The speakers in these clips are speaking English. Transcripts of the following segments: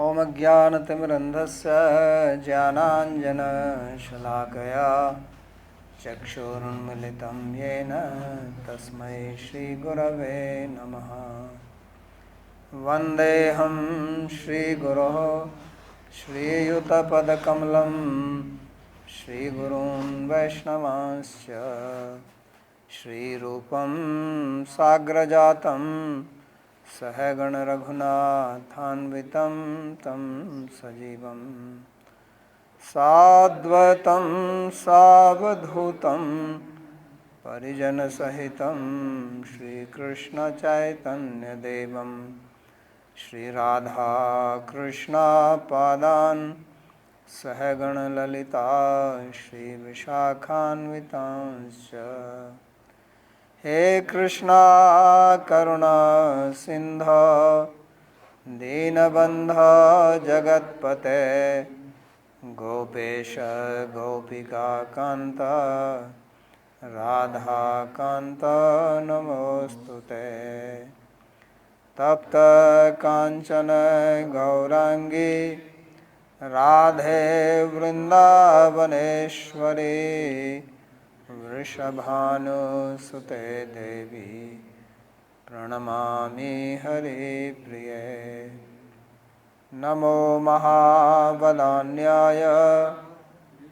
ॐ अज्ञानतिमिरन्धस्य ज्ञानाञ्जनशलाकया चक्षुरुन्मिलितं येन तस्मै श्रीगुरवे नमः। वन्देऽहं श्रीगुरोः श्रीयुतपदकमलं श्रीगुरून् वैष्णवांश्च श्रीरूपं साग्रजातं सहगण रघुनाथान्वितं तं सजीवं साद्वैतं सावधूतं परिजनसहितं श्रीकृष्णचैतन्यदेवं श्रीराधाकृष्णपादान् सहगण ललिता श्रीविशाखान्वितांश्च। हे कृष्णा करुणा सिंधु दीनबंधु जगत्पते गोपेश गोपिका कांत राधा कांत नमोस्तुते। तप्त कांचन गौरांगी राधे वृंदावनेश्वरी वृषभानुसुते देवी प्रणमामि हरिप्रिये। नमो महाबलान्याय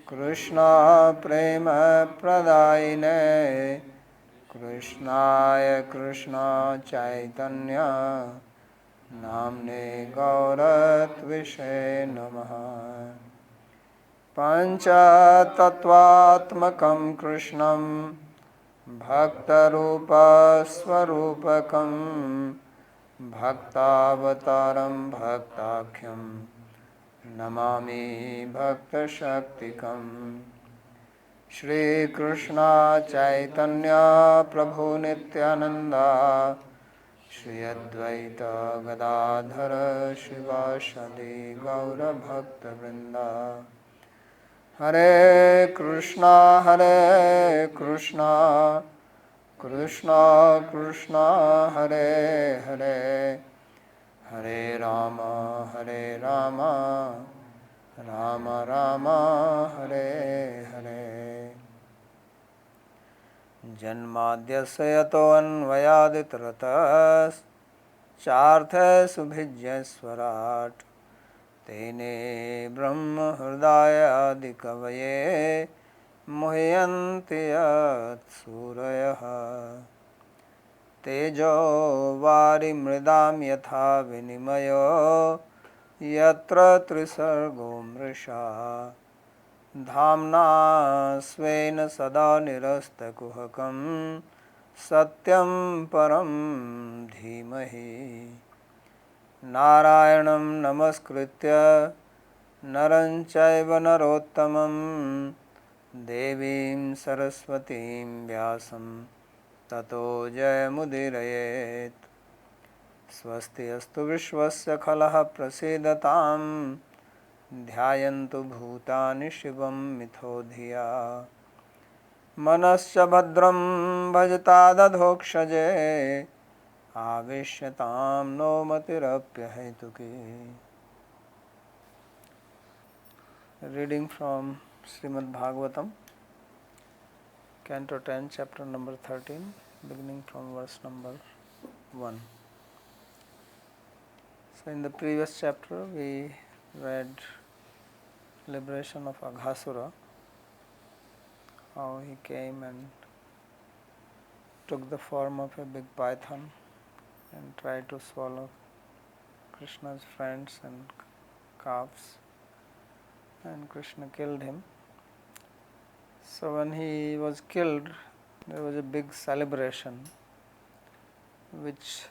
कृष्णा प्रेम प्रदायिने कृष्णाय कृष्णा चैतन्य नाम्ने गौरत्विषे नमः। पंचतत्वात्मकं कृष्णं भक्तरूपस्वरूपकं भक्तावतारं भक्ताख्यं नमामि भक्तशक्तिकं। श्रीकृष्ण चैतन्य प्रभु नित्यानंद श्री अद्वैत गदाधर शिवासादि गौरभक्तवृंद। हरे कृष्णा कृष्णा कृष्णा हरे हरे हरे राम राम राम हरे हरे। जन्माद्यस्य यतोऽन्वयादितरतश्चार्थसुभिज्ञस्वराट् तेने ब्रह्म हृदयादिकवये मुह्यन्ति यत्सूरयः। तेजो वारिमृदां यथा विनिमयो यत्र त्रिसर्गो मृषा धाम्ना स्वेन सदा निरस्तकुहकं सत्यं परं धीमहि। नारायणं नमस्कृत्य नरं चैव नरोत्तमं देवीं सरस्वतीं व्यासं ततो जयमुदीरयेत्। स्वस्ति अस्तु विश्वस्य खलः प्रसीदतां ध्यायन्तु भूतानि शिवं मिथो धिया। मनश्च भद्रं भजतादधोक्षजे आवेश्यतां no मतिरप्यहेतुकी। Reading from Śrīmad-Bhāgavatam, Canto 10, chapter number 13, beginning from verse number 1. So in the previous chapter we read liberation of Aghasura, how he came and took the form of a big python and tried to swallow Krishna's friends and calves, and Krishna killed him. So when he was killed, there was a big celebration which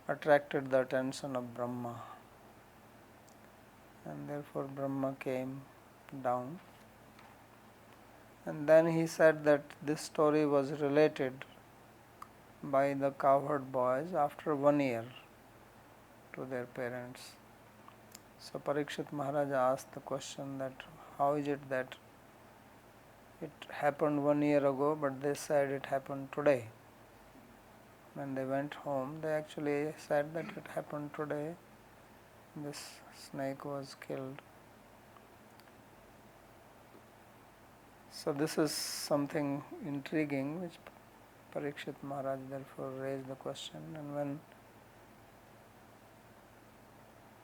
attracted the attention of Brahma, and therefore Brahma came down, and then he said that this story was related by the cowherd boys after 1 year to their parents. So Parikshit Maharaj asked the question that how is it that it happened 1 year ago, but they said it happened today. When they went home, they actually said that it happened today this snake was killed. So this is something intriguing which Parikshit Maharaj therefore raised the question, and when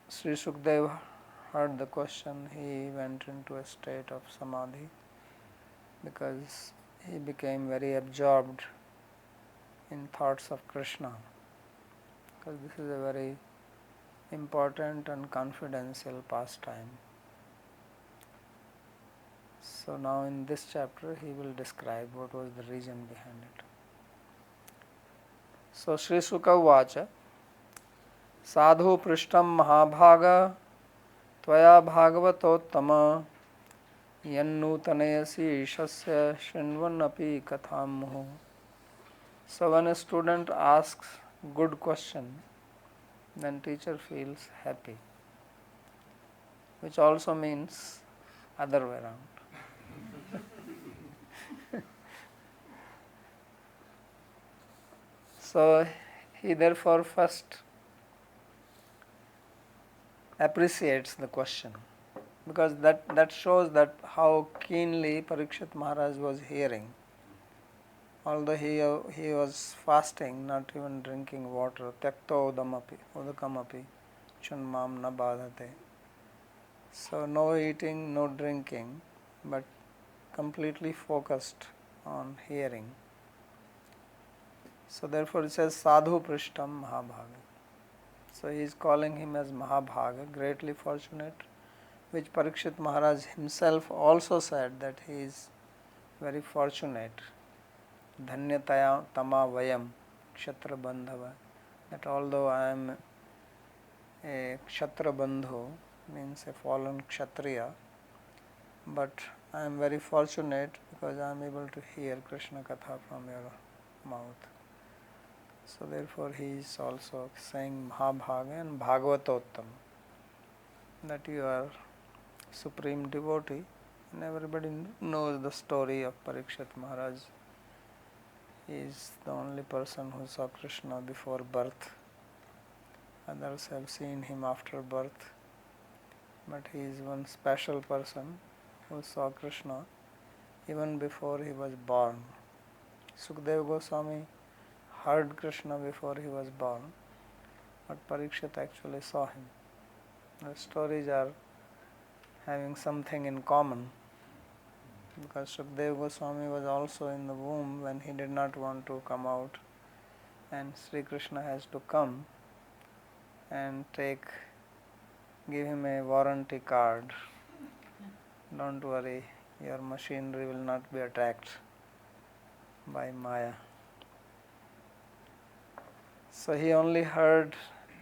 Sri Sukadeva heard the question, he went into a state of samadhi because he became very absorbed in thoughts of Krishna, because this is a very important and confidential pastime. So now in this chapter he will describe what was the reason behind it. So Sri Sukha Vacha Sadhu Prishtam Mahabhaga Tvaya Bhāgavatottama Yannutanayasi Ishasya Shrinvanapi Katham Muhu. So when a student asks good question, then teacher feels happy, which also means other way around. So he therefore first appreciates the question, because that shows that how keenly Parikshit Maharaj was hearing. Although he was fasting, not even drinking water, tyakto udakamapi chunmam na badhate. So no eating, no drinking, but completely focused on hearing. So therefore it says Sadhu Prishtam Mahabhaga. So he is calling him as Mahabhaga, greatly fortunate, which Parikshit Maharaj himself also said that he is very fortunate. Dhanyataya tama vayam kshatra bandhava. That although I am a kshatra bandhu, means a fallen kshatriya, but I am very fortunate because I am able to hear Krishna Katha from your mouth. So therefore he is also saying Mahabhaga and Bhāgavatottam, that you are supreme devotee, and everybody knows the story of Parikshit Maharaj. He is the only person who saw Krishna before birth. Others have seen him after birth, but he is one special person who saw Krishna even before he was born. Sukadeva Goswami heard Krishna before he was born, but Parikshit actually saw him. The stories are having something in common, because Sukadeva Goswami was also in the womb when he did not want to come out, and Sri Krishna has to come and give him a warranty card. Don't worry, your machinery will not be attacked by Maya. So he only heard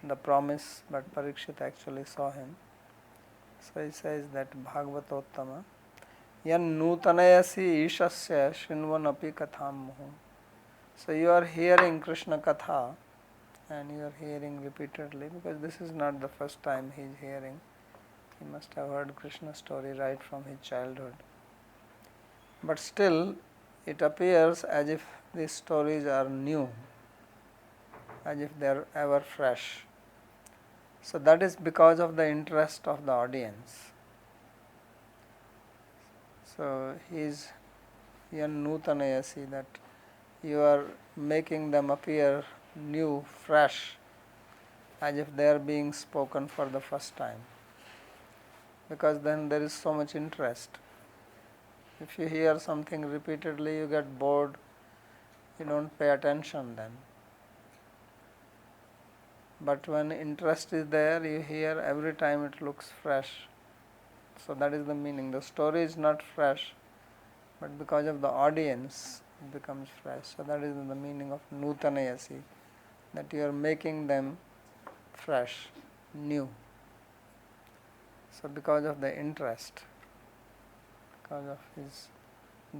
the promise, but Parikshit actually saw him. So he says that Bhāgavatottama yan nutanayasi ishasya shrinvanapi katham muhu. So you are hearing Krishna Katha, and you are hearing repeatedly, because this is not the first time he is hearing. He must have heard Krishna's story right from his childhood. But still, it appears as if these stories are new, as if they are ever fresh. So that is because of the interest of the audience. So he is yan nutanayasi, that you are making them appear new, fresh, as if they are being spoken for the first time. Because then there is so much interest. If you hear something repeatedly, you get bored, you don't pay attention then. But when interest is there, you hear every time, it looks fresh. So that is the meaning. The story is not fresh, but because of the audience, it becomes fresh. So that is the meaning of nutanayasi, that you are making them fresh, new. So because of the interest, because of his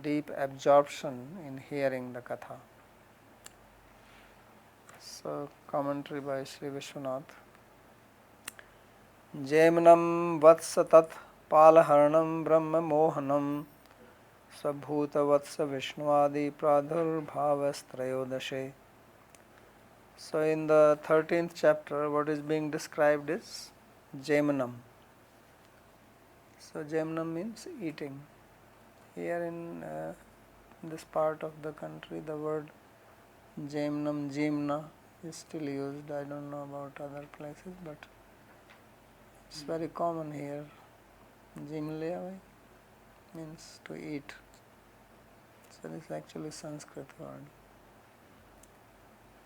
deep absorption in hearing the Katha. So commentary by Sri Vishwanath. Jemnam vatsatat palaharnam brahma mohanam sabhuta vatsa vishnuadi pradhurbhavastrayodashe. So in the 13th chapter, what is being described is Jaimanam. So Jaimanam means eating. Here in this part of the country, the word Jaimanam, Jimna is still used. I don't know about other places, but it's very common here. Jimlya means to eat. So this is actually Sanskrit word.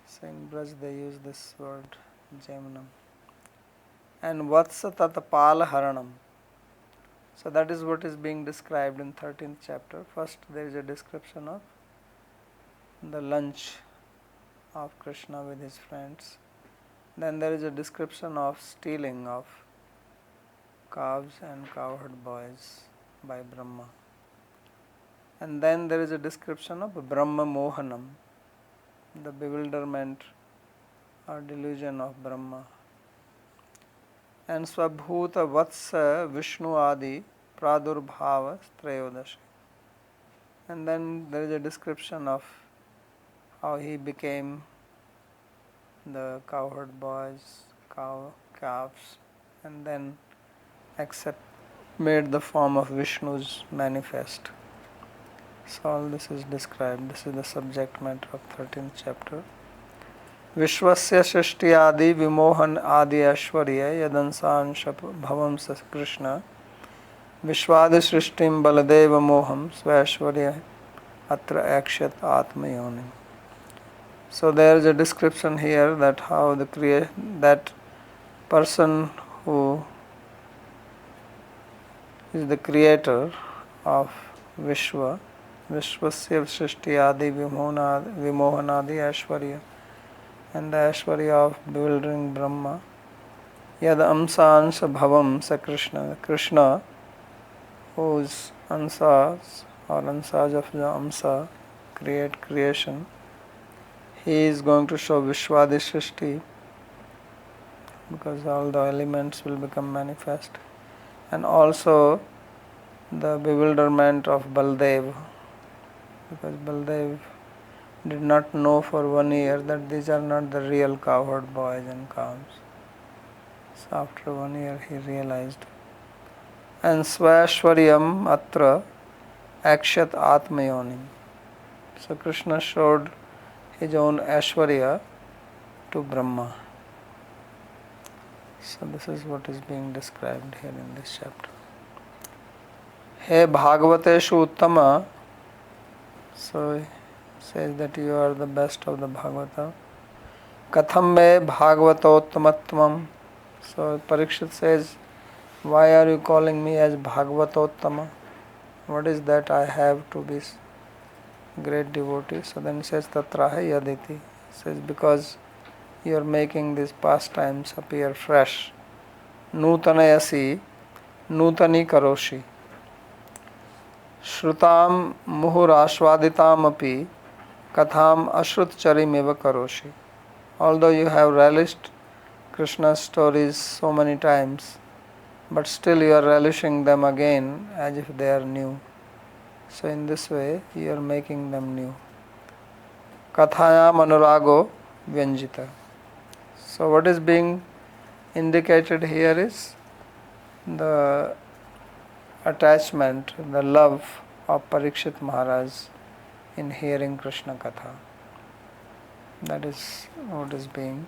So in Braj they use this word Jaimanam. And Vatsa Tatapala Haranam. So that is what is being described in 13th chapter. First there is a description of the lunch of Krishna with his friends. Then there is a description of stealing of calves and cowherd boys by Brahma. And then there is a description of Brahma Mohanam, the bewilderment or delusion of Brahma. And Swabhuta Vatsa Vishnu Adi Pradurbhava Trayodashi. And then there is a description of how he became the cowherd boys, calves, and then made the form of Vishnu's manifest. So all this is described. This is the subject matter of 13th chapter. Vishwasya Shrishti Adi Vimohan Adi Ashwarya Yadansansh Bhavam Sa Krishna Vishwadi Shrishtim Baladeva Moham Svashwarya Atra Akshat Atmayonim. So there is a description here that how that person who is the creator of Vishwa, Vishwasya Shrishti Adi Vimohanadi Ashwarya, and the Ashwarya of bewildering Brahma, Yad Amsa Bhavam Sa Krishna, Krishna whose ansas or ansas of the Amsa create creation, he is going to show Vishwadi Shrishti because all the elements will become manifest, and also the bewilderment of Baldev, because Baldev did not know for 1 year that these are not the real cowherd boys and calves. So after 1 year he realized. And Svashwaryam Atra Akshat Atmayonim. So Krishna showed his own Ashwarya to Brahma. So this is what is being described here in this chapter. He Bhagavateshu Uttama. So he says that you are the best of the Bhagavata. Katham me Bhagavatottamatvam. So Parikshit says, why are you calling me as Bhagavatottama? What is that I have to be great devotee? So then he says, Tatraha Yaditi. He says, because you are making these pastimes appear fresh. Nutanayasi, Nutani Karoshi. Shrutam Muhurashvaditam api Katham Ashrutcharimeva Karoshi. Although you have relished Krishna's stories so many times, but still you are relishing them again as if they are new. So in this way you are making them new. Kathayam Anurago Vyanjita. So what is being indicated here is the attachment, the love of Parikshit Maharaj in hearing Krishna Katha. That is what is being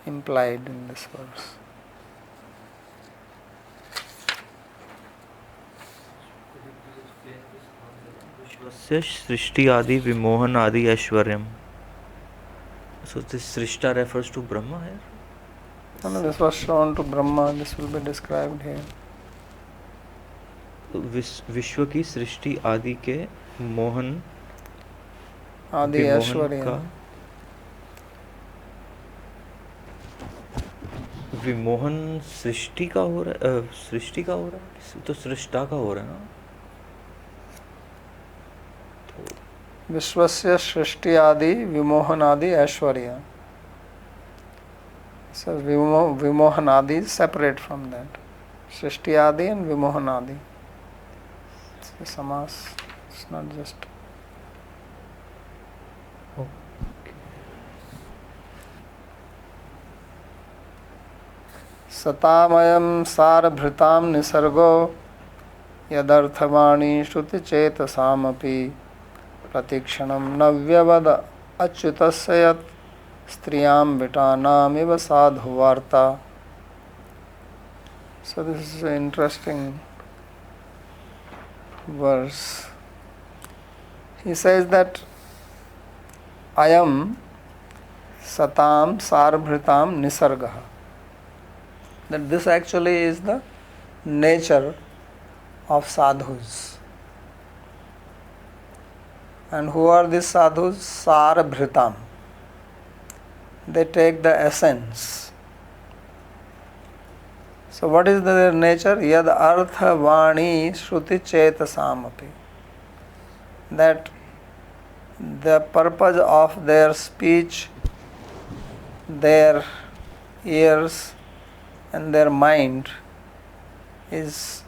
implied in this verse. Vishwasya Srishti Adi Vimohan Adi Ashwaryam. So this Srishta refers to Brahma here? No, this was shown to Brahma. This will be described here. विश्व की सृष्टि आदि के मोहन आदि ऐश्वर्य विमोहन सृष्टि का हो रहा है, सृष्टि का हो रहा है तो सृष्टा का हो रहा है ना. विश्वस्य सृष्टि आदि विमोहन आदि ऐश्वर्य. So विमोहन आदि is separate from that. सृष्टि आदि and विमोहन आदि. It's a samas. It's not just. सतामयं सारभृतां निसर्गो यदर्थवाणी श्रुतिचेतसामपि प्रतिक्षणं नव्यवद अच्युतस्य यत् स्त्रियां विटानामिव साधुवार्ता. So this is an interesting verse. He says that ayam satam sarabhritam nisargaha. That this actually is the nature of sadhus. And who are these sadhus? Sarabhritam. They take the essence. So what is their nature? Yad artha vani shruti chetasamapi. That the purpose of their speech, their ears and their mind is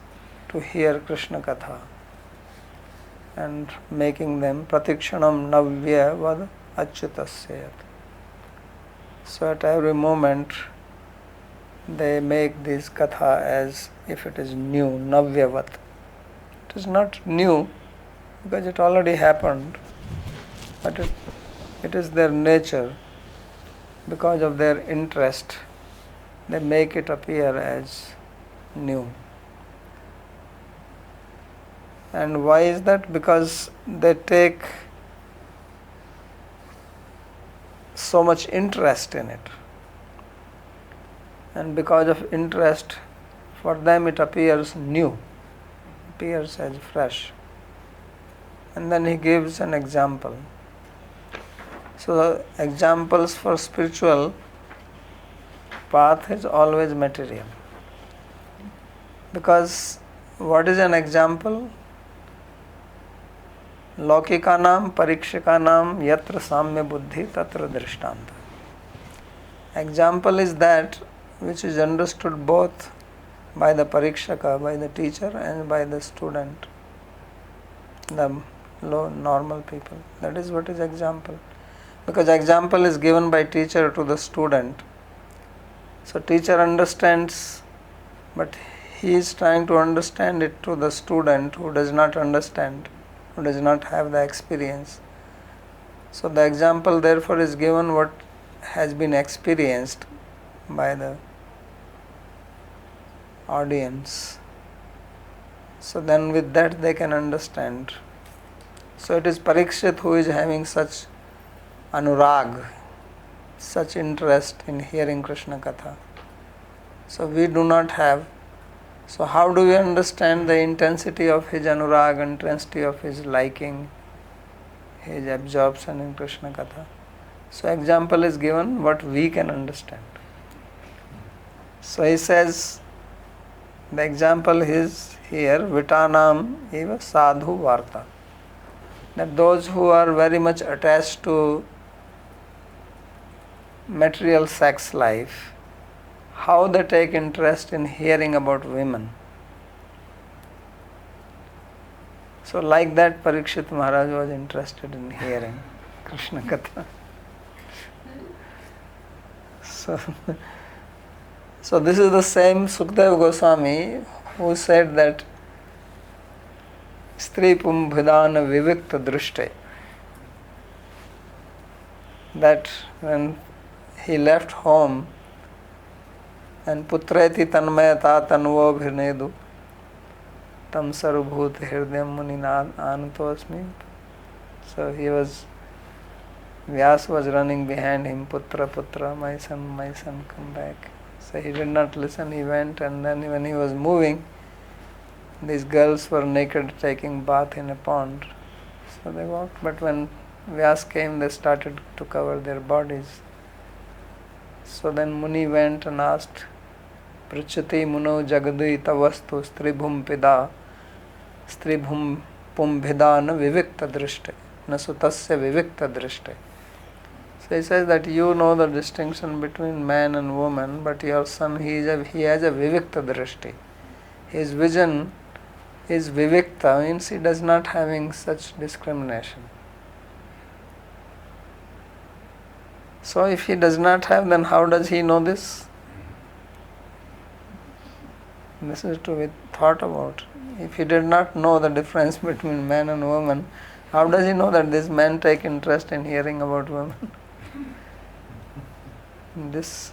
to hear Krishna Katha and making them pratikshanam navya vad achyutasyat. So at every moment they make this katha as if it is new, navyavat. It is not new because it already happened, but it is their nature. Because of their interest, they make it appear as new. And why is that? Because they take so much interest in it. And because of interest, for them it appears new, appears as fresh. And then he gives an example. So the examples for spiritual path is always material. Because what is an example? Laukikanam parikshikanam yatra samya buddhi tatra drishtanta. Example is that which is understood both by the parikshaka, by the teacher, and by the student, the low normal people. That is what is example. Because example is given by teacher to the student. So teacher understands, but he is trying to understand it to the student who does not understand, who does not have the experience. So the example therefore is given what has been experienced by the audience. So then with that they can understand. So it is Parikshit who is having such anurag, such interest in hearing Krishna Katha. So we do not have. So how do we understand the intensity of his anurag, intensity of his liking, his absorption in Krishna Katha? So example is given what we can understand. So he says, the example is here, Vitanam eva sadhu varta. That those who are very much attached to material sex life, how they take interest in hearing about women. So like that Parikshit Maharaj was interested in hearing Krishna Katha. So this is the same Sukadeva Goswami who said that Stri Pumbhidana Vivikta Drushte, that when he left home and Putreti Tanmayata Tanvo Bhirnedu Tam Sarubhut Hirdayam Munina Anutosmi. So he was, Vyas was running behind him, Putra, Putra, my son, come back. So he did not listen, he went, and then when he was moving, these girls were naked taking bath in a pond. So they walked, but when Vyas came, they started to cover their bodies. So then Muni went and asked, Prichati Muno Jagadi Tavastu Stribhum Pida Stribhum Pumbhida na Vivikta Drishte Nasutasya Vivikta Drishte. So he says that you know the distinction between man and woman, but your son, he has a Vivikta Drishti. His vision is Vivikta, means he does not having such discrimination. So if he does not have, then how does he know this? This is to be thought about. If he did not know the difference between man and woman, how does he know that these men take interest in hearing about women? This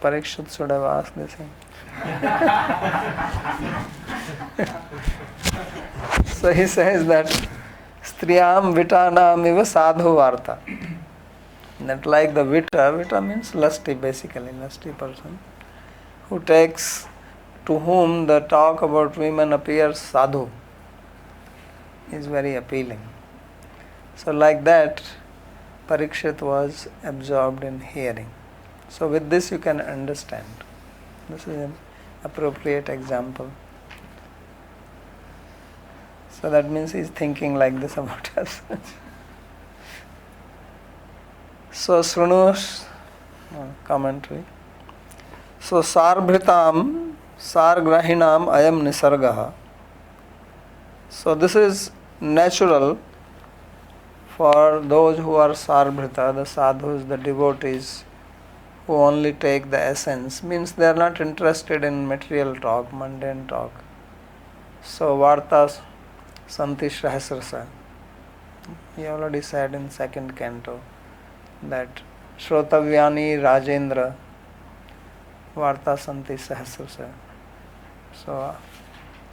Parikshit should have asked this thing. So he says that Striyam Vitanam iva sadhu varta. That like the Vita means lusty, basically, lusty person, who takes, to whom the talk about women appears sadhu, is very appealing. So like that, Parikshit was absorbed in hearing. So with this you can understand. This is an appropriate example. So that means he is thinking like this about us. So Srunush, commentary. So Sarbhritam, Sargrahinam ayam nisargaha. So this is natural for those who are Sarbhrita, the sadhus, the devotees, who only take the essence, means they are not interested in material talk, mundane talk. So Vartas Santi Shrahasrasa. He already said in second canto that Shrotavyani Rajendra Varta Santi Sahasrasa. So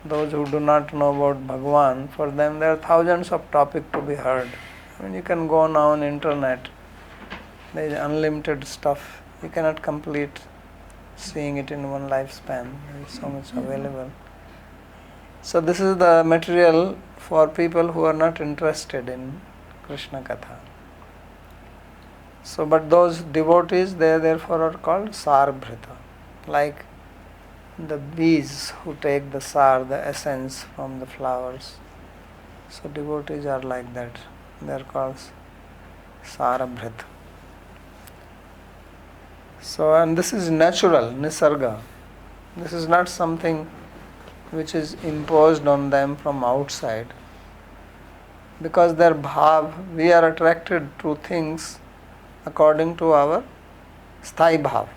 those who do not know about Bhagwan, for them there are thousands of topics to be heard. I mean, you can go now on internet, there is unlimited stuff. You cannot complete seeing it in one lifespan. There is so much available. So this is the material for people who are not interested in Krishna Katha. So, but those devotees, they therefore are called Sarbhrita, like the bees who take the sar, the essence from the flowers. So devotees are like that. They are called Sarabhrita. So, and this is natural, nisarga. This is not something which is imposed on them from outside. Because their bhav, we are attracted to things according to our sthai bhav.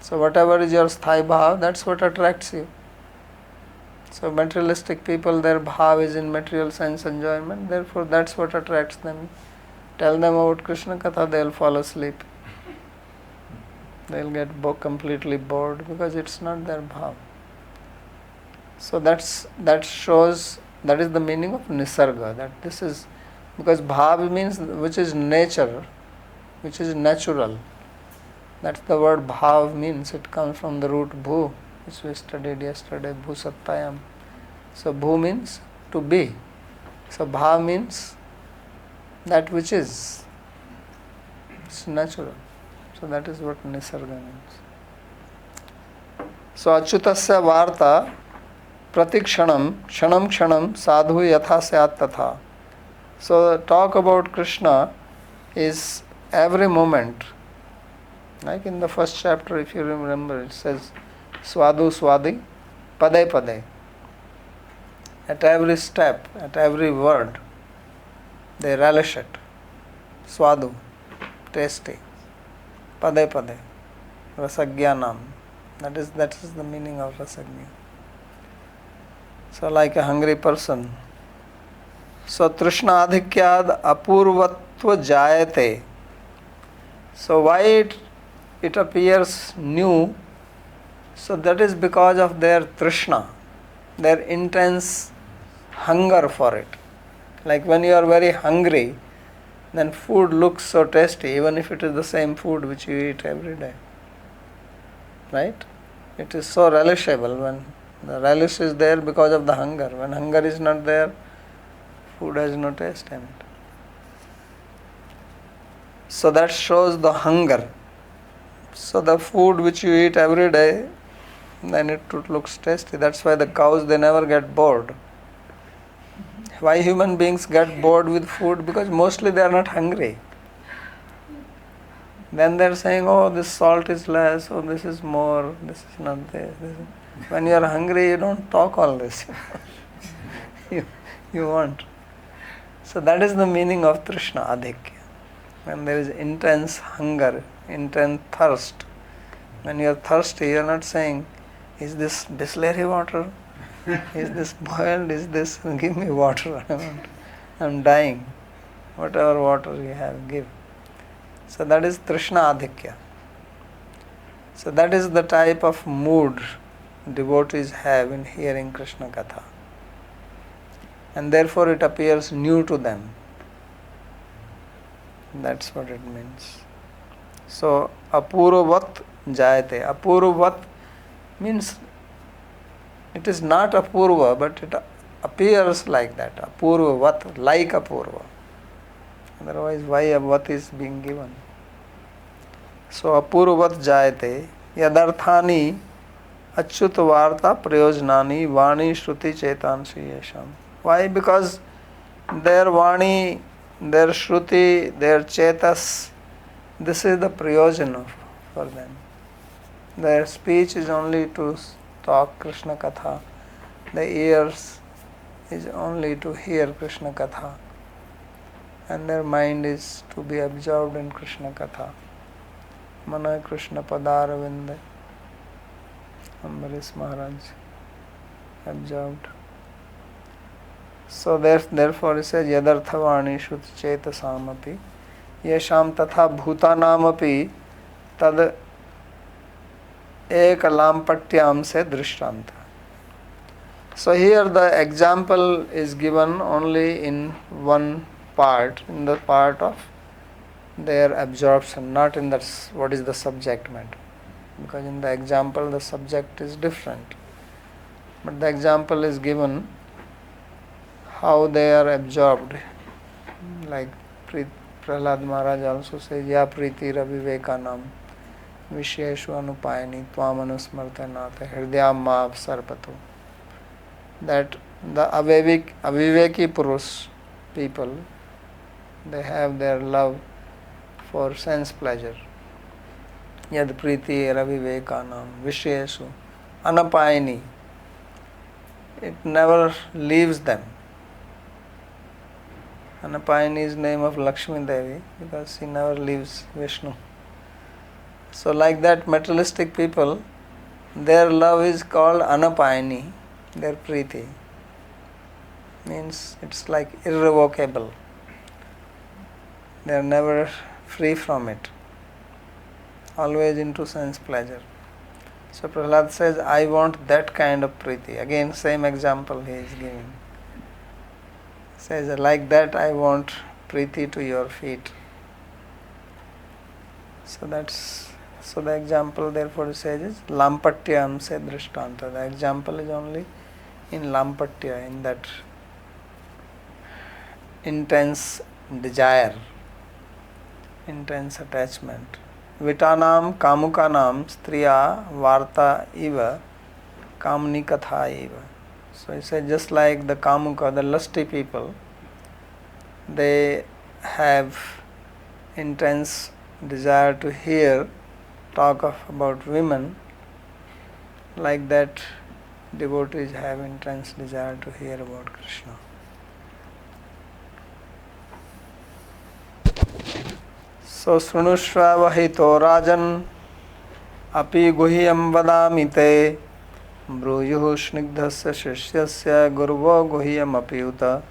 So whatever is your sthai bhav, that's what attracts you. So materialistic people, their bhav is in material sense enjoyment, therefore that's what attracts them. Tell them about Krishna Katha, they'll fall asleep. They'll get completely bored because it's not their bhav. So that shows, that is the meaning of nisarga, that this is, because bhav means which is nature, which is natural. That's the word bhav means. It comes from the root bhu, which we studied yesterday, bhu sattayam. So bhu means to be. So bhav means that which is. It's natural. So that is what nisarga means. So achyutasya varta pratikshanam kshanam kshanam sadhu yatha syat tatha. So talk about Krishna is every moment. Like in the first chapter, if you remember, it says Swadu Swadi Pade Pade. At every step, at every word, they relish it. Swadu, tasty. Pade Pade, Rasagyanam. That is the meaning of Rasagya. So like a hungry person. So Trishna Adhikyad Apurvatva Jayate. So why it appears new? So that is because of their Trishna, their intense hunger for it. Like when you are very hungry, then food looks so tasty, even if it is the same food which you eat every day. Right? It is so relishable when the relish is there because of the hunger. When hunger is not there, food has no taste in it. So that shows the hunger. So the food which you eat every day, then it looks tasty. That's why the cows, they never get bored. Why human beings get bored with food? Because mostly they are not hungry. Then they are saying, oh, this salt is less, oh, this is more, this is not there. When you are hungry, you don't talk all this. you want. So that is the meaning of Trishna Adhikya. When there is intense hunger, intense thirst. When you are thirsty, you are not saying, Is this Bisleri water? Is this boiled? Is this? Give me water. I'm dying. Whatever water you have, give. So that is Trishna Adhikya. So that is the type of mood devotees have in hearing Krishna Katha. And therefore it appears new to them. That's what it means. So, apurvat jayate. Apurvat means it is not apurva, but it appears like that. Apurvat, like apurva. Otherwise, why vat is being given? So, apurvat jayate. Yadarthani achyut varta prayojnani vani shruti chetansi yesham. Why? Because their vani, their shruti, their chetas, this is the prayojana for them. Their speech is only to talk Krishna Katha. The ears is only to hear Krishna Katha. And their mind is to be absorbed in Krishna Katha. Mana Krishna Padaravinda. Ambaris Maharaj absorbed. So therefore he says Yadarthavani Shut Chetasamapi Yesham Tatha Bhutanamapi Tad Ekalampatyam se Drishtanta. So here the example is given only in one part, in the part of their absorption, not in the what is the subject matter. Because in the example the subject is different. But the example is given how they are absorbed. Like Prahlad Maharaj also says, Ya Priti Ravivekanam Visheshu Anupayani Tvamanusmartanata Hridayam Mav Sarpato. That the Aviveki Purush people, they have their love for sense pleasure. Yad Priti Ravivekanam Visheshu Anupayani. It never leaves them. Anupayani is name of Lakshmi Devi because she never leaves Vishnu. So like that materialistic people, their love is called Anupayani, their Priti. Means it's like irrevocable. They are never free from it. Always into sense pleasure. So Prahlad says, I want that kind of Priti. Again, same example he is giving. Says, like that I want Priti to your feet. So the example therefore says is Lampatyam se Drishtanta. The example is only in Lampatya, in that intense desire, intense attachment. Vitanam kamukanam striya varta iva kamni katha iva. So he said just like the kamuka, the lusty people, they have intense desire to hear talk about women, like that devotees have intense desire to hear about Krishna. So Srunushva Vahito Rajan Api Guhyam Vadami Te Bruyuhu Snigdhasya Shishyasya Guruvo Guhyam Apiyuta.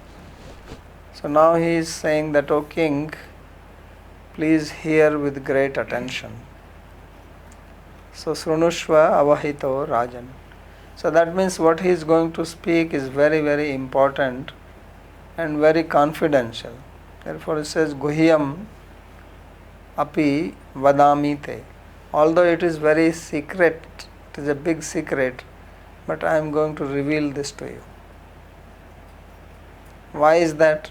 So now he is saying that, O king, please hear with great attention. So Srunushva Avahito Rajan. So that means what he is going to speak is very, very important and very confidential. Therefore it says Guhyam Api Vadamite. Although it is very secret, it is a big secret, but I am going to reveal this to you. Why is that?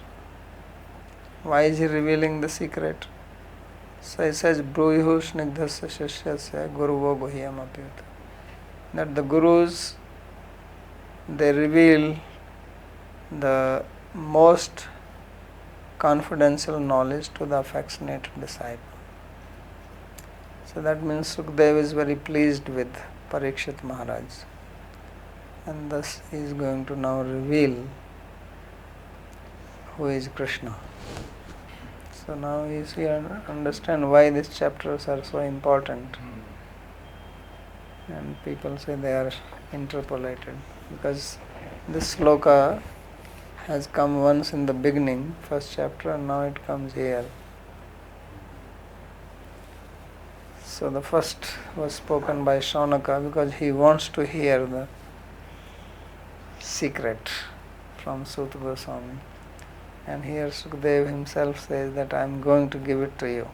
Why is he revealing the secret? So he says, Bruyuhu Snigdhasya Shishyasya Guruvo Guhyam Apiyuta. That the gurus, they reveal the most confidential knowledge to the affectionate disciple. So that means Sukdev is very pleased with Parikshit Maharaj. And thus he is going to now reveal who is Krishna. So now you understand why these chapters are so important. and people say they are interpolated, because this sloka has come once in the beginning, first chapter, and now it comes here. So the first was spoken by Shaunaka because he wants to hear the secret from Sut Goswami. And here Sukadeva himself says that I am going to give it to you.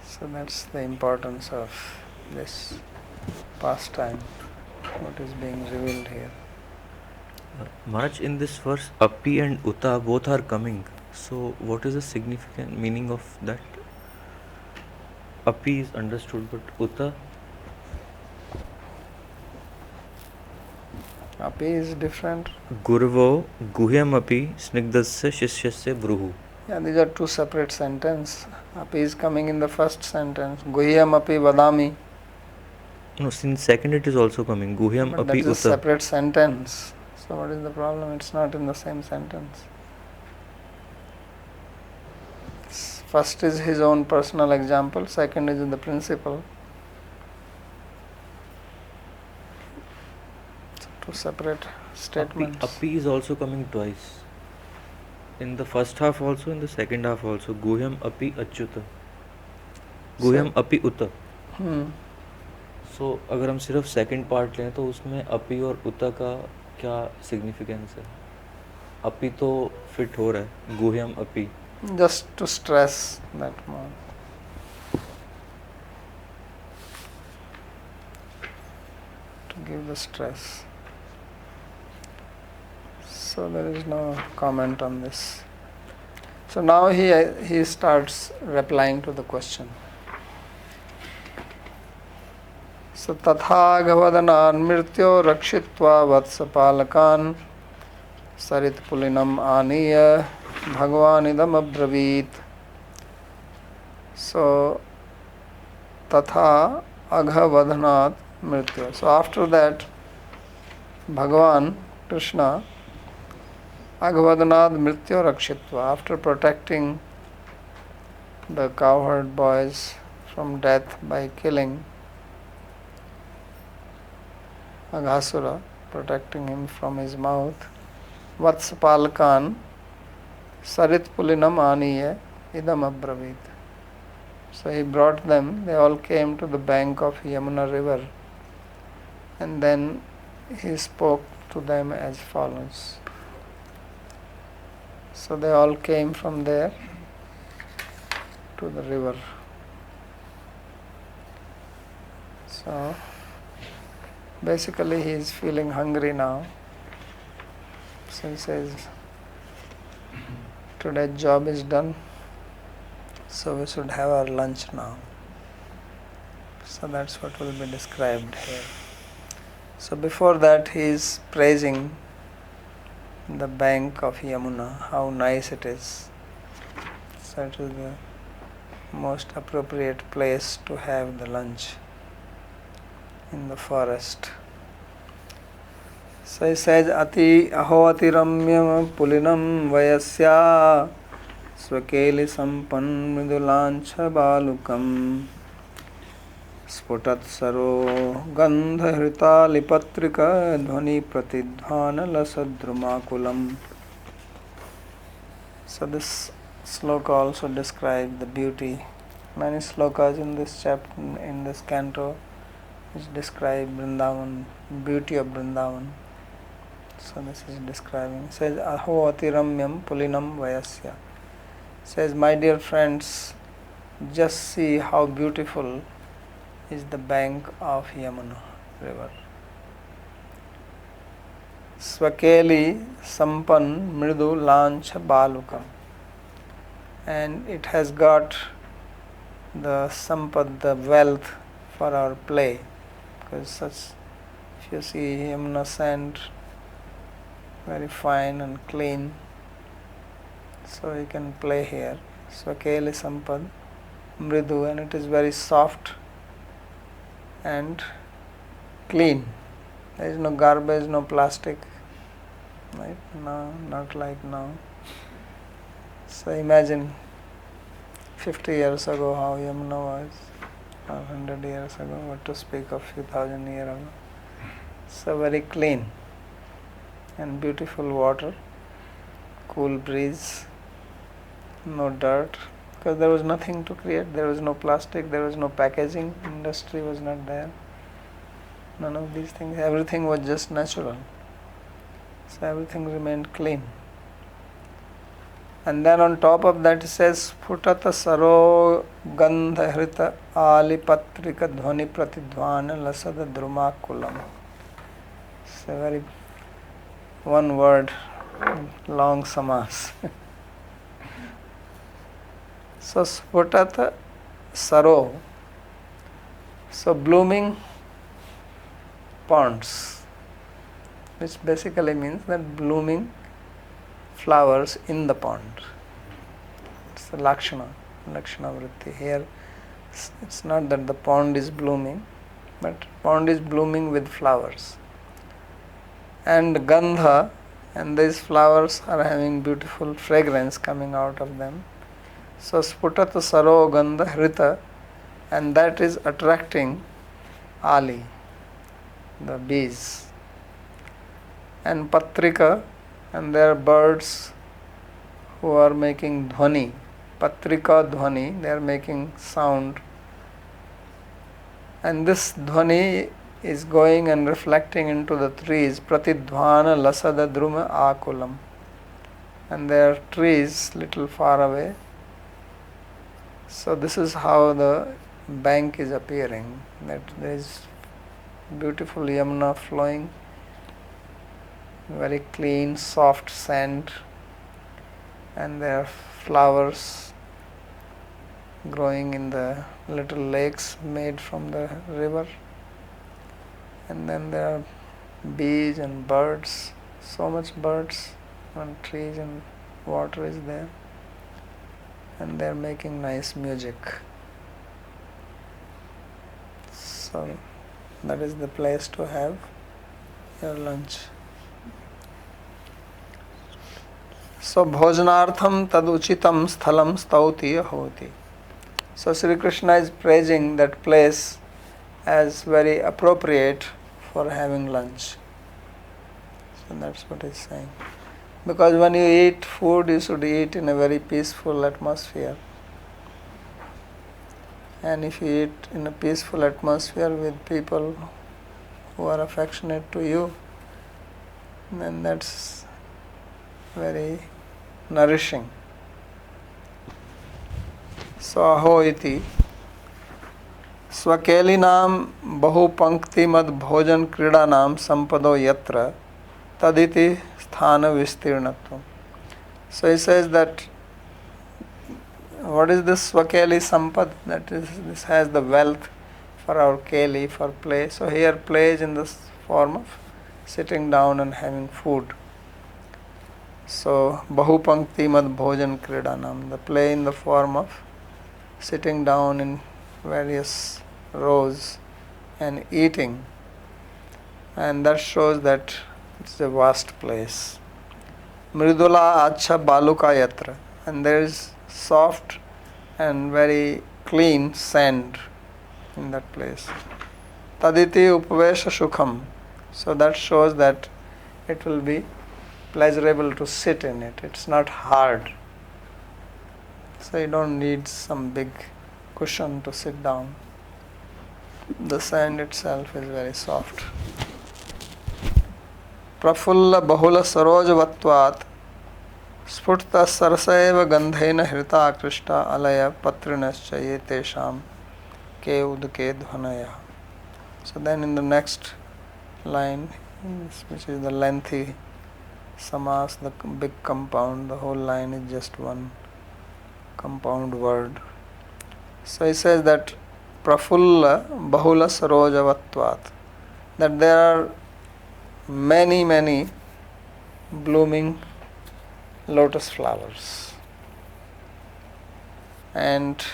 So that's the importance of this pastime, what is being revealed here. Maharaj, in this verse, Api and Uta both are coming. So what is the significant meaning of that? Api is understood, but Uta? Api is different. Gurvo guhyam api snigdasya shishyasya bruhu. Yeah, these are two separate sentences. Api is coming in the first sentence. Guhyam api vadami. No, since second it is also coming. Guhyam But api that's a Uta. separate sentence. So what is the problem? It's not in the same sentence. First is his own personal example. Second is in the principle. So two separate statements. Api is also coming twice. In the first half also, in the second half also. Guhyam api achyuta. Guhyam api Uta. So अगर हम सिर्फ second part लें तो उसमें अपी और उता का क्या सिग्निफिकेंस है? अपी तो फिट हो रहा है, गुह्यम अपी. Just to stress that more. To give the stress. So there is no comment on this. So now he starts replying to the question. So tathāgavadanan mrityo rakshitva vatsapalakan sarit pulinam aniya bhagavanidam abravit. So tatha aghavadhanat mrityo. So after that, Bhagavan Krishna aghavadhanat mrityo rakshitva, after protecting the cowherd boys from death by killing Aghasura, protecting him from his mouth, Vatsapalakan Sarit Pulinam Aniya Idam Abravit. So he brought them, they all came to the bank of Yamuna river, and then he spoke to them as follows. So they all came from there to the river. So basically he is feeling hungry now. So he says, today's job is done, so we should have our lunch now. So that's what will be described here. So before that he is praising the bank of Yamuna, how nice it is. So it is the most appropriate place to have the lunch, in the forest. So he says, Ati aho atiramya pulinam vayasya swakeli sampan mridulancha balukam sputat saro gandha hrita lipatrika dhvani pratidhvana lasadrumakulam. So this sloka also describes the beauty. Many slokas in this chapter, in this canto, which describe Vrindavan, beauty of Vrindavan. So this is describing. It says, Aho atiramyam pulinam vayasya. Says, my dear friends, just see how beautiful is the bank of Yamuna river. Swakeli sampan mridu lancha balukam. And it has got the sampad, the wealth for our play. Because such, if you see Yamuna sand, very fine and clean, so you can play here. Swakeli sampad mridu, and it is very soft and clean. There is no garbage, no plastic, right? No, not like now. So imagine 50 years ago how Yamuna was. or 100 years ago, what to speak of few thousand years ago. So very clean and beautiful water, cool breeze, no dirt, because there was nothing to create. There was no plastic, there was no packaging, industry was not there, none of these things. Everything was just natural, so everything remained clean. And then on top of that it says Phutata Saro Gandha Hrita Alipatrika Dhvani Pratidhvana Lasada Druma Kulam. It's a very one word long samas. So Phutata Saro, so blooming ponds, which basically means that blooming flowers in the pond. It's the Lakshana Vritti. Here it's not that the pond is blooming, but pond is blooming with flowers. And Gandha, and these flowers are having beautiful fragrance coming out of them. So Sputata Saro Gandha Hrita, and that is attracting Ali, the bees. And Patrika, and there are birds who are making dhvani, patrika dhvani, they are making sound. And this dhvani is going and reflecting into the trees, pratidhvana lasada druma akulam. And there are trees little far away. So this is how the bank is appearing, that there is beautiful Yamuna flowing, very clean, soft sand, and there are flowers growing in the little lakes made from the river, and then there are bees and birds, so much birds on trees, and water is there, and they are making nice music. So that is the place to have your lunch. So bhojanartham taduchitam sthalam stauti ahoti. So Sri Krishna is praising that place as very appropriate for having lunch. So that's what he's saying. Because when you eat food, you should eat in a very peaceful atmosphere. And if you eat in a peaceful atmosphere with people who are affectionate to you, then that's very nourishing. So aho iti swakelinam bahu pankti mad bhojan kridanam sampado yatra taditi sthana vistirnatvam. So he says that what is this swakeli sampad? That is, this has the wealth for our keli, for play. So here play is in the form of sitting down and having food. So bahupankti mad bhojan kridanam, the play in the form of sitting down in various rows and eating, and that shows that it's a vast place. Mridula acha baluka yatra, and there is soft and very clean sand in that place. Taditi upavesha sukham, so that shows that it will be pleasurable to sit in it. It's not hard. So you don't need some big cushion to sit down. The sand itself is very soft. Prafulla bahula sarojavattvat sputta sarasaiva gandhena hrita krishta alaya patrinascha yetesham ke udke dhvanaya. So then in the next line, which is the lengthy samas, the big compound, the whole line is just one compound word. So he says that prafulla bahula sarojavattvat, that there are many blooming lotus flowers, and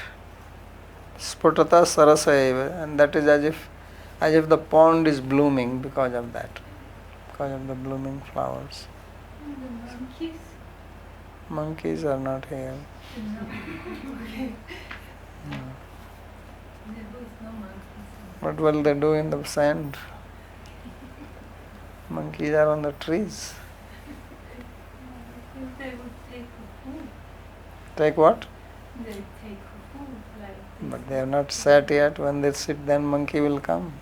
sputata sarasaiva, and that is as if the pond is blooming because of that, because of the blooming flowers. The monkeys? Monkeys are not here. No. Okay. No. There was no What will they do in the sand? Monkeys are on the trees. They would take for food. Take what? They take for food, like But they have not sat yet. When they sit, then monkey will come.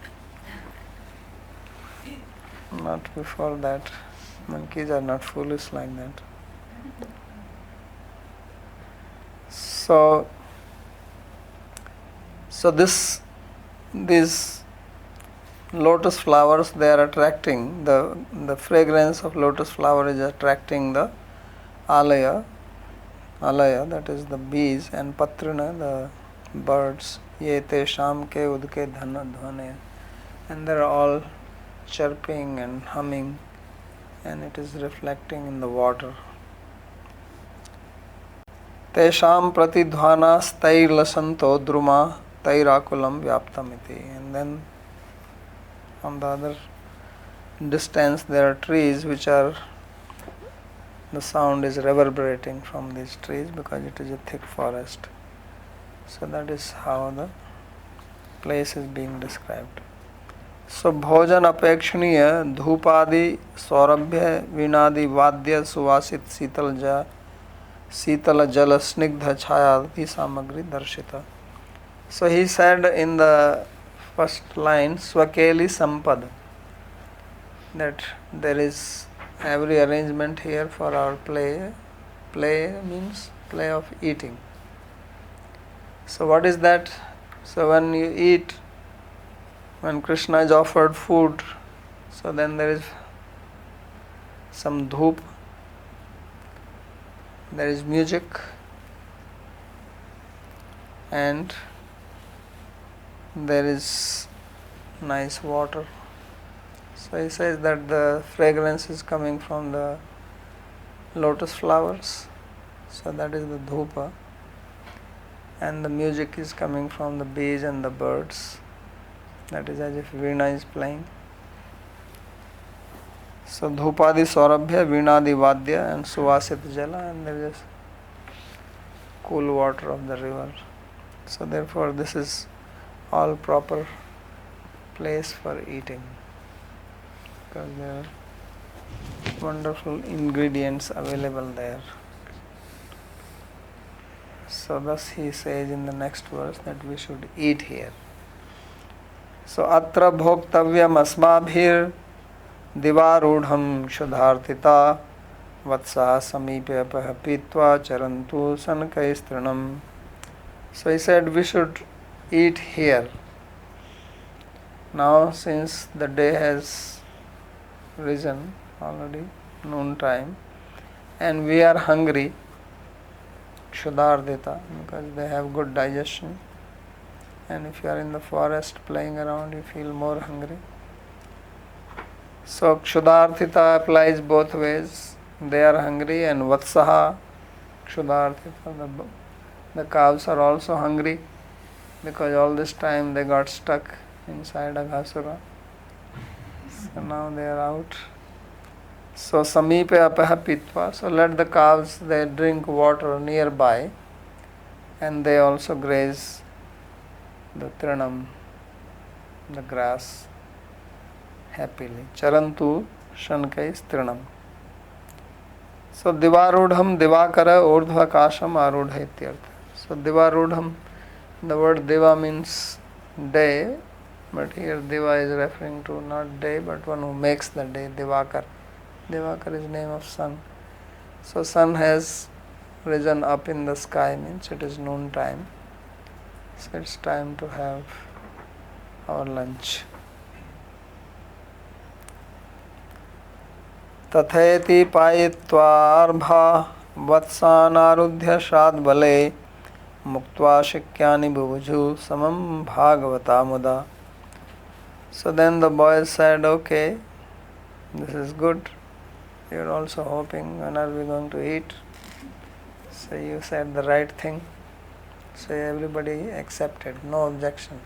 Not before that. Monkeys are not foolish like that. So these lotus flowers, they are attracting, the fragrance of lotus flower is attracting the alaya, that is the bees, and patrina, the birds. Ye te sham ke udke dhvane, and they are all chirping and humming, and it is reflecting in the water. Tesham pratidhvana stairlasanto druma tairakulam vyaptamiti. And then on the other distance there are trees which are, the sound is reverberating from these trees because it is a thick forest. So that is how the place is being described. So bhojan apekshaniya dhupadi saurabhya vinadi vadya suvasit Sitala Jala Snigdha Chayati Samagri Darshita. So he said in the first line, Swakeli Sampad, that there is every arrangement here for our play. Play means play of eating. So what is that? So when you eat, when Krishna is offered food, so then there is some dhoop, there is music, and there is nice water. So he says that the fragrance is coming from the lotus flowers, so that is the dhupa, and the music is coming from the bees and the birds, that is as if veena is playing. So dhupadi saurabhya, veenadi vadya, and suvasit jala, and there is cool water of the river. So therefore this is all proper place for eating, because there are wonderful ingredients available there. So thus he says in the next verse that we should eat here. So atra bhoktavyam asmabhir divarudham shudhartita vatsa samipe apah pitva charantu sankaistranam. So he said we should eat here. Now since the day has risen already, noon time, and we are hungry, Kshudardita, because they have good digestion, and if you are in the forest playing around, you feel more hungry. So Kshudardita applies both ways. They are hungry, and Vatsaha, Kshudardita, the calves are also hungry, because all this time they got stuck inside a ghasura. So now they are out. So Samipe apaha pitva, so let the calves, they drink water nearby, and they also graze the trinam, the grass, happily. Charantu shankai trinam. So divarudham divakara urdhva kasham arudha ityartha. So divarudham, the word diva means day, but here diva is referring to not day but one who makes the day, divakar. Divakar is name of sun. So sun has risen up in the sky, means it is noon time. So it's time to have our lunch. Tatheti payitva arbha vatsanarudhya shad bale muktva shikyani bhuju samam Bhāgavata muda. So then the boys said, okay, this is good. You are also hoping, when are we going to eat? So you said the right thing. So everybody accepted, no objection.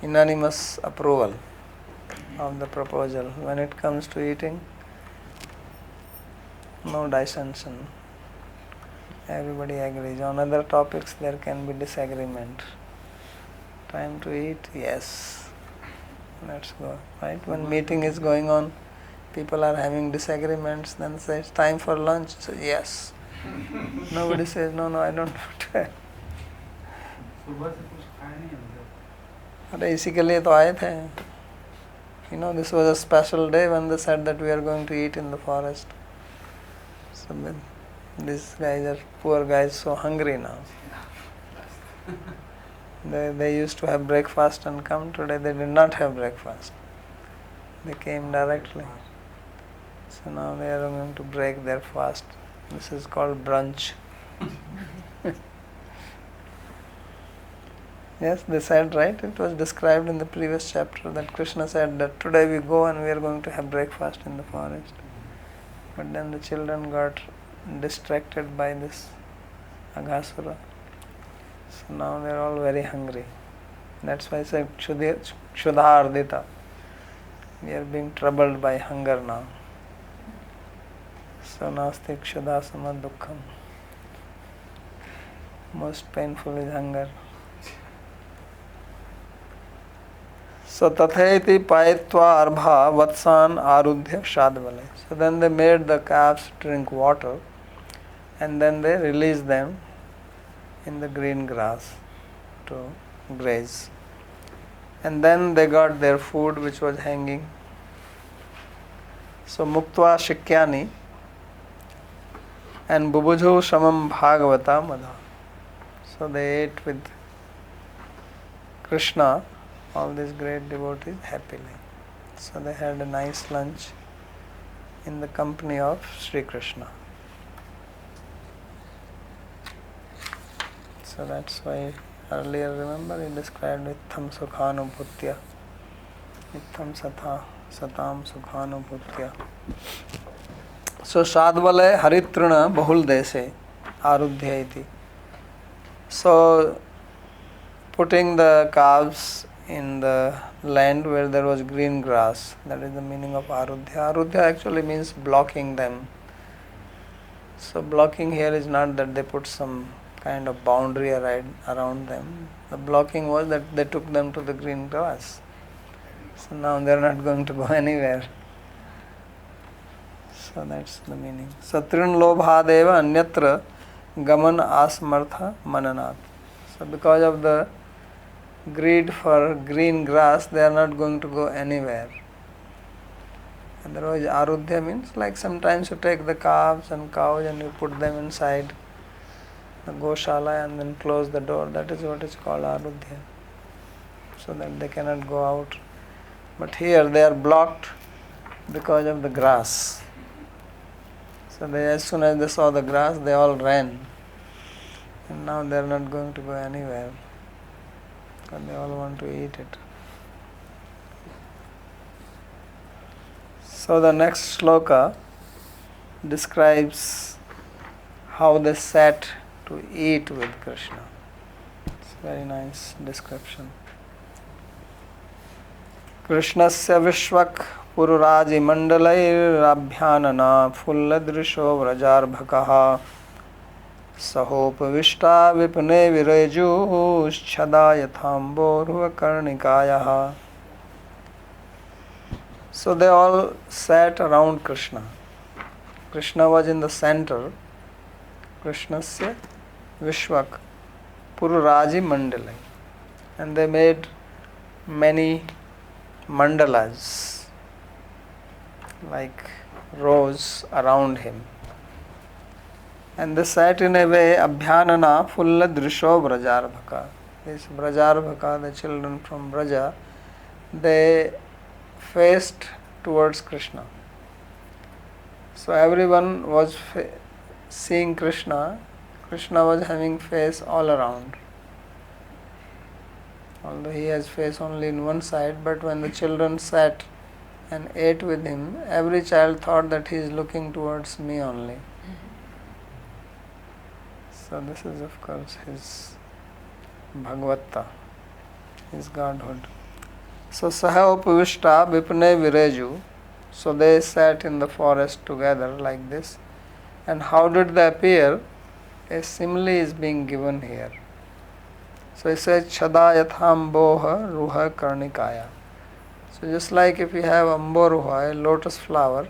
Unanimous approval of the proposal. When it comes to eating, no dissension. Everybody agrees. On other topics there can be disagreement. Time to eat, yes. let's go. Right? When meeting is going on, people are having disagreements, then say it's time for lunch. So yes. Nobody says no, I don't want to have. सुबह से कुछ खाया नहीं हमने. अरे इसी के लिए तो आए थे. This was a special day when they said that we are going to eat in the forest. So these guys are poor guys, so hungry now. They used to have breakfast and come. Today they did not have breakfast. They came directly. So now they are going to break their fast. This is called brunch. Yes, they said, right? It was described in the previous chapter that Krishna said that today we go and we are going to have breakfast in the forest. But then the children got distracted by this Aghasura. So now they are all very hungry. That's why I said Kshuddha. We are being troubled by hunger now. So nasti kshuddha samad dukkham. Most painful is hunger. So tatheti payitva arbha vatsan arudhya shadvale. So then they made the calves drink water and then they released them in the green grass to graze. And then they got their food which was hanging. So muktva shikyani and bubujhu shamam bhagavata madha. So they ate with Krishna, all these great devotees, happily. So they had a nice lunch in the company of Sri Krishna. So that's why earlier, remember, he described Itham Sukhanubhutya. Itham Satam Sukhanubhutya. So Shadvale Haritruna Bahul Dese Arudhya iti. So putting the calves in the land where there was green grass, that is the meaning of Arudhya. Arudhya actually means blocking them. So blocking here is not that they put some kind of boundary around them. The blocking was that they took them to the green grass. So now they are not going to go anywhere. So that's the meaning. Satrin lobhadeva anyatra gaman asmartha mananat. So because of the greed for green grass, they are not going to go anywhere. Otherwise, arudhya means like sometimes you take the calves and cows and you put them inside the goshala and then close the door. That is what is called arudhya. So that they cannot go out. But here they are blocked because of the grass. So as soon as they saw the grass, they all ran. And now they are not going to go anywhere. But they all want to eat it. So the next shloka describes how they sat to eat with Krishna. It's a very nice description. Krishnasya vishvak pururaji mandalairabhyanana fulladrisho vrajarbhakaha sahopavishta vipne vireju chhadayathambor karnikayaha. So they all sat around Krishna. Krishna was in the center. Krishnasya vishvak pururaji mandalai. And they made many mandalas, like rows around him. And they sat in a way, abhyanana fulla drisho brajarbhaka. This brajarbhaka, the children from Braja, they faced towards Krishna. So everyone was seeing Krishna. Krishna was having face all around. Although he has face only in one side, but when the children sat and ate with him, every child thought that he is looking towards me only. So this is of course his Bhāgavata, his godhood. So Saha Upavishta Vipne Vireju. So they sat in the forest together like this. And how did they appear? A simile is being given here. So it says Chadayatham Boha Ruha Karnikaya. So just like if you have amboruha, a lotus flower,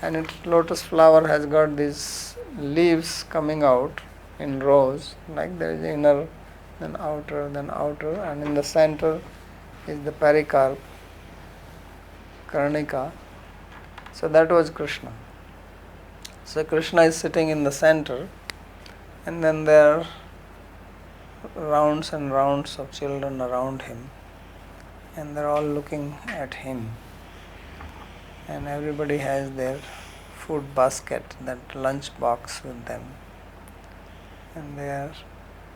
and lotus flower has got these leaves coming out in rows, like there is inner, then outer, and in the center is the pericarp, Karnika. So that was Krishna. So Krishna is sitting in the center, and then there are rounds and rounds of children around him, and they're all looking at him, and everybody has their food basket, that lunch box with them, and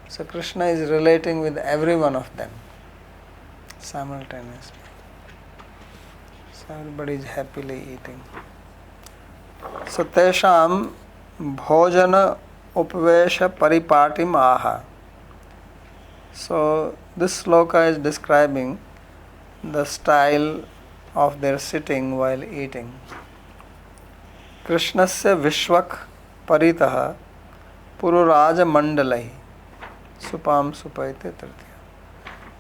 so Krishna is relating with every one of them simultaneously. So everybody is happily eating. So tesham bhojana upvesha paripatim aha. So this sloka is describing the style of their sitting while eating. Krishnasya vishvak paritah pururaja mandalai supam supaite tritiya.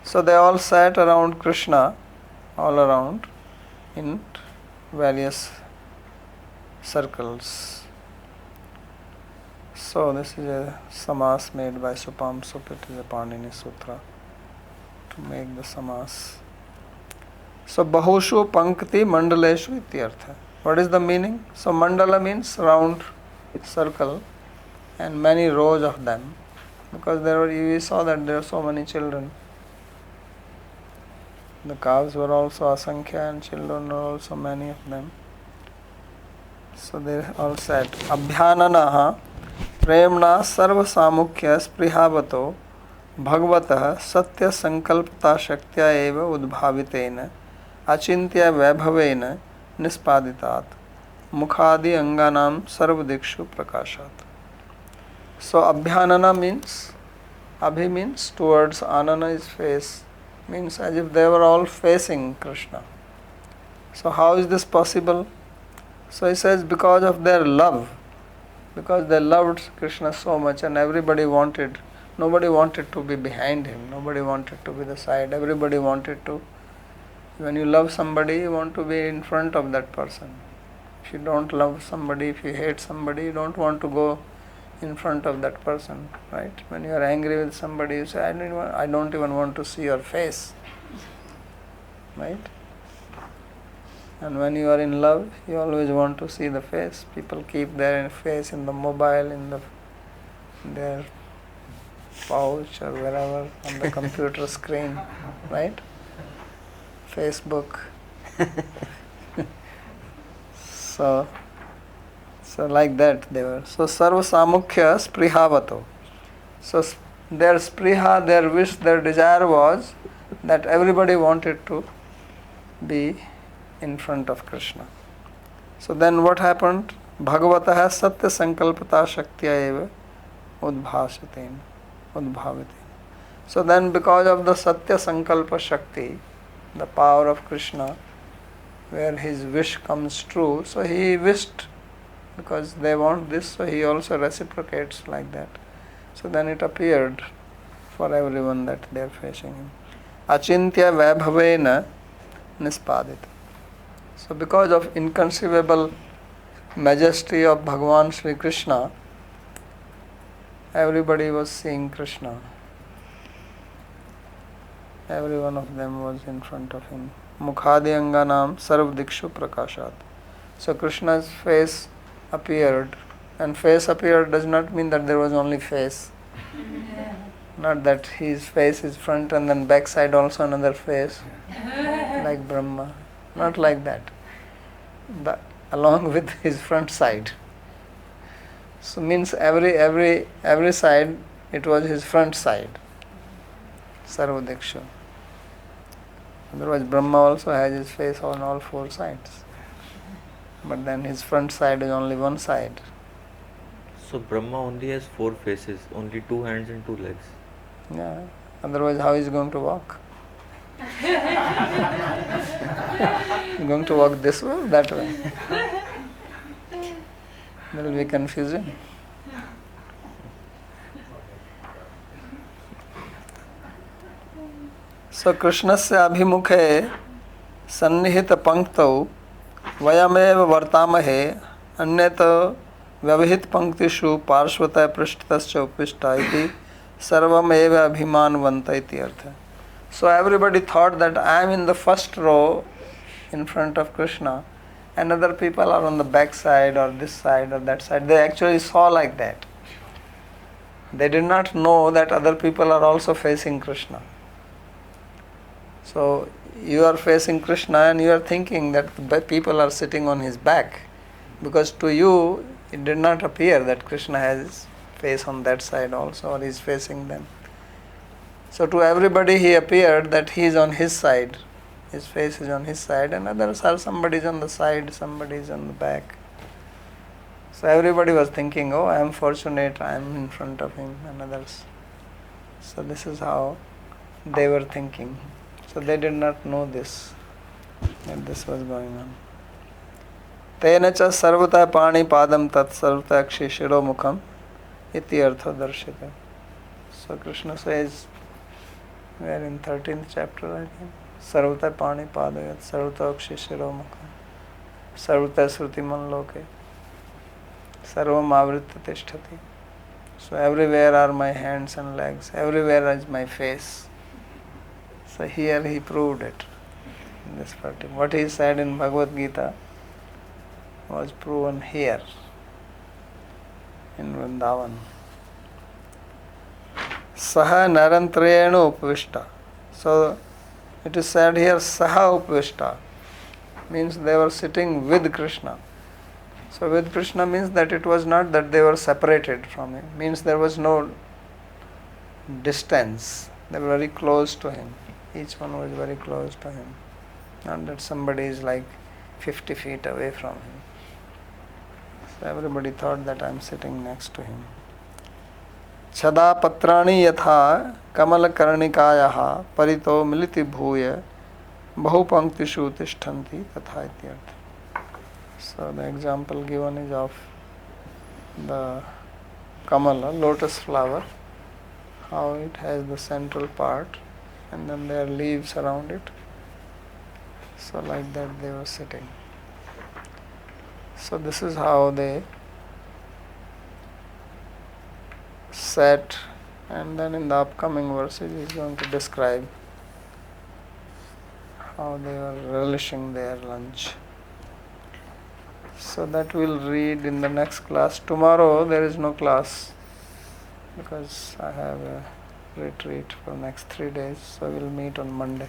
So they all sat around Krishna, all around, in various circles. So this is a samas made by Supam Sup. It is a Panini Sutra to make the samas. So bahushu pankti mandaleshu ityartha. What is the meaning? So mandala means round circle, and many rows of them, because we saw that there are so many children. The cows were also asankhya, and children were also many of them. So they all said, Abhyananaha premna sarva samukhya sprihavato bhagavatah satya sankalpta shaktya eva udbhavitena achintya vaibhavena nispaditat mukhadi anganam sarvadikshu prakashat. So Abhyanana means, Abhi means towards, Anana is face, means as if they were all facing Krishna. So how is this possible? So he says because of their love, because they loved Krishna so much, and nobody wanted to be behind him, nobody wanted to be the side, everybody wanted to, when you love somebody, you want to be in front of that person. If you don't love somebody, if you hate somebody, you don't want to go in front of that person, right? When you are angry with somebody, you say, I don't even want to see your face, right? And when you are in love, you always want to see the face. People keep their face in the mobile, in their pouch or wherever, on the computer screen, right? Facebook. So like that they were. So sarva samukhya sprihavato. So their spriha, their wish, their desire was that everybody wanted to be in front of Krishna. So then what happened? Bhagavatah satya sankalpata shaktya eva udbhasaten. So then because of the satya sankalpa shakti, the power of Krishna, where his wish comes true, so he wished, because they want this, so he also reciprocates like that. So then it appeared for everyone that they are facing him. Achintya vaibhavena nispadita. So because of inconceivable majesty of Bhagavan Sri Krishna, everybody was seeing Krishna. Every one of them was in front of him. Mukhadi anganam sarv dikshu prakashat. So Krishna's face appeared, and face appeared does not mean that there was only face. Not that his face is front and then back side also another face, like Brahma. Not like that. Along with his front side. So means every side, it was his front side. Sarvadiksha. Otherwise Brahma also has his face on all four sides. But then his front side is only one side. So Brahma only has 4 faces, only 2 hands and 2 legs. Yeah. Otherwise how is he going to walk? He's going to walk this way or that way? There will be confusion. So Krishnasya abhimukhe सन्निहित पंक्तौ वयमेव वर्तामहे अन्यत व्यवहित पंक्तिषु पार्श्वतः पृष्ठतश्च उपविष्टा इति सर्वमेव अभिमानवन्त इति अर्थ. So everybody thought that I am in the first row in front of Krishna and other people are on the back side or this side or that side. They actually saw like that. They did not know that other people are also facing Krishna. So you are facing Krishna and you are thinking that the people are sitting on his back, because to you it did not appear that Krishna has his face on that side also or is facing them. So to everybody he appeared that he is on his side, his face is on his side, and others are, somebody is on the side, somebody is on the back. So everybody was thinking, oh, I am fortunate, I am in front of him, and others. So this is how they were thinking. So they did not know this, that this was going on. Tena cha sarvata pani padam tat sarvata akshi shiro mukham iti artha darshita. So Krishna says, we are in 13th chapter, I think. Sarvata pani padayat sarvata akshi shiro mukham sarvata srutiman loke sarvam avritta tishtati. So everywhere are my hands and legs, everywhere is my face. So here he proved it in this part. What he said in Bhagavad Gita was proven here in Vrindavan. Saha narantrayena upvishta. So it is said here Saha upvishta, means they were sitting with Krishna. So with Krishna means that it was not that they were separated from him, means there was no distance. They were very close to him. Each one was very close to him. Not that somebody is like 50 feet away from him. So everybody thought that I am sitting next to him. Chada patrani yatha kamal karnikayaha parito militi bhuya bahupanktishu tishtanti tatha ityartha. So the example given is of the kamala, lotus flower, how it has the central part and then there are leaves around it. So like that they were sitting. So this is how they sat, and then in the upcoming verses he is going to describe how they were relishing their lunch. So that we'll read in the next class. Tomorrow there is no class because I have a retreat for next 3 days, so we'll meet on Monday.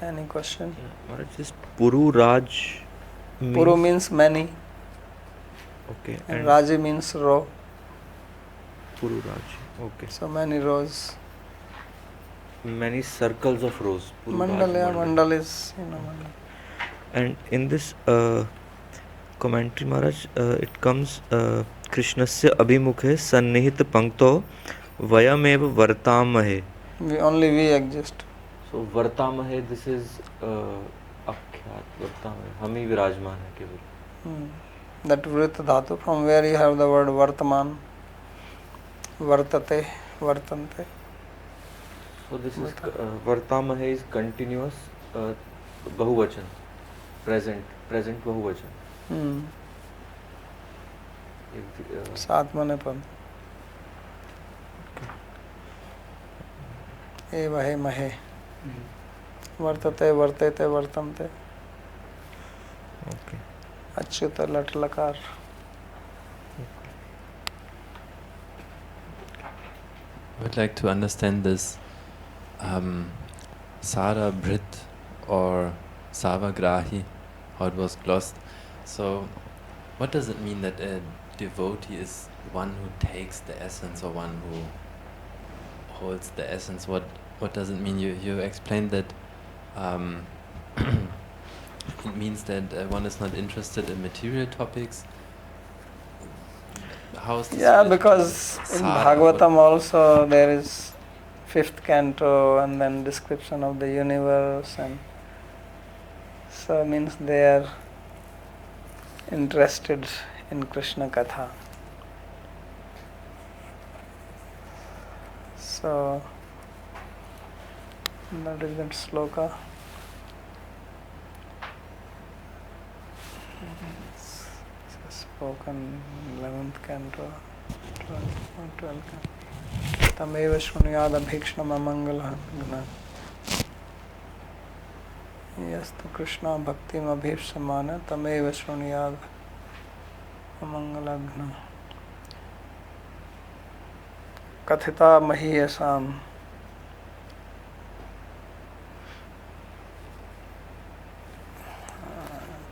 Any question? Maharaj, this Puru Raj means... Puru means many. Okay. And Raji means row. Puru Raj. Okay. So many rows. Many circles of rows. Mandal, yeah, mandal is, mandal. And in this commentary, Maharaj, it comes Krishnasya abhimukhe sannihit pankto vayameva vartamahe. We exist. So vartamahe, this is akhyat vartamahe. Hami virajman hai keval. That vrita dhatu, from where you have the word vartaman, vartate, vartante. So this is vartamahe is continuous bahuvachan, present bahuvachan. सात मने पद एव हे महे वर्तते वर्तेते वर्तन्ते अच्युत लट लकार. I would like to understand this Sara Brit or Savagrahi, how it was glossed. So what does it mean that a devotee is one who takes the essence or one who holds the essence? What does it mean? You explained that it means that one is not interested in material topics. How is this? Yeah, because in Bhāgavatam also there is 5th canto and then description of the universe, and so means they are interested in Krishna Katha. So That is that sloka. It's spoken 11th canto, 12th canto. Tameva shunyad abhikshnam amangalah gna. Yastu Krishna bhaktim abhipsamana tameva shunyad amangalah gna. Kathita mahiyasam.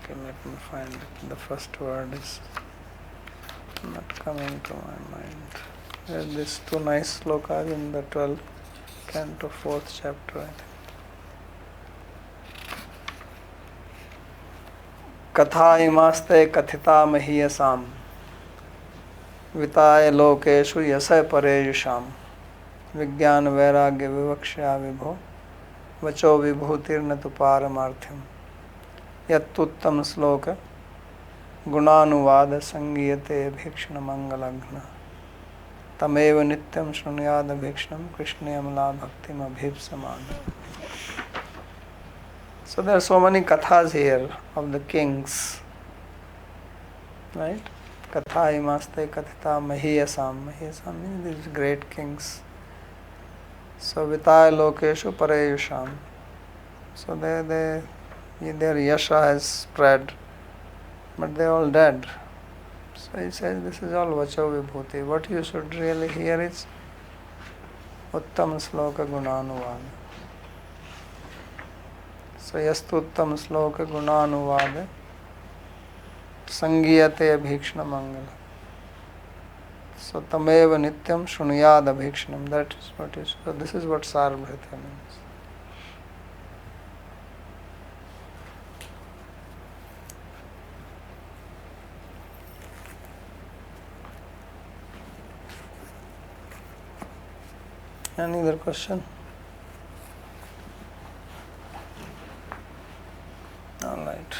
Okay, let me find it. The first word is not coming to my mind. There are these two nice slokas in the 12th canto, 4th chapter, I think. Katha imaste kathita mahiyasam vitaya lokeshu yasay pareyusham Vijnana vairagya vivakshya vibho vacho vibhutirna tu paramarthyam Yattuttam sloka gunanuvada sangiyate bhikshna mangalagna Tameva nityam shrunyada bhikshnam krishnayamala bhaktim abhipsamana. So there are so many kathas here of the kings, right? Katha imaste kathita mahiyasam. Mahiyasam means these great kings. So vitaya lokeshu pareyusham. So their yasha has spread, but they are all dead. So he says this is all vacho vibhuti. What you should really hear is uttam sloka gunanuvada. So yastu uttam sloka gunanuvada sangiyate abhikshna mangala. So tameva nityam shunyad abhikshnam. That is what is. So this is what Sarvabhrita means. Any other question? All right.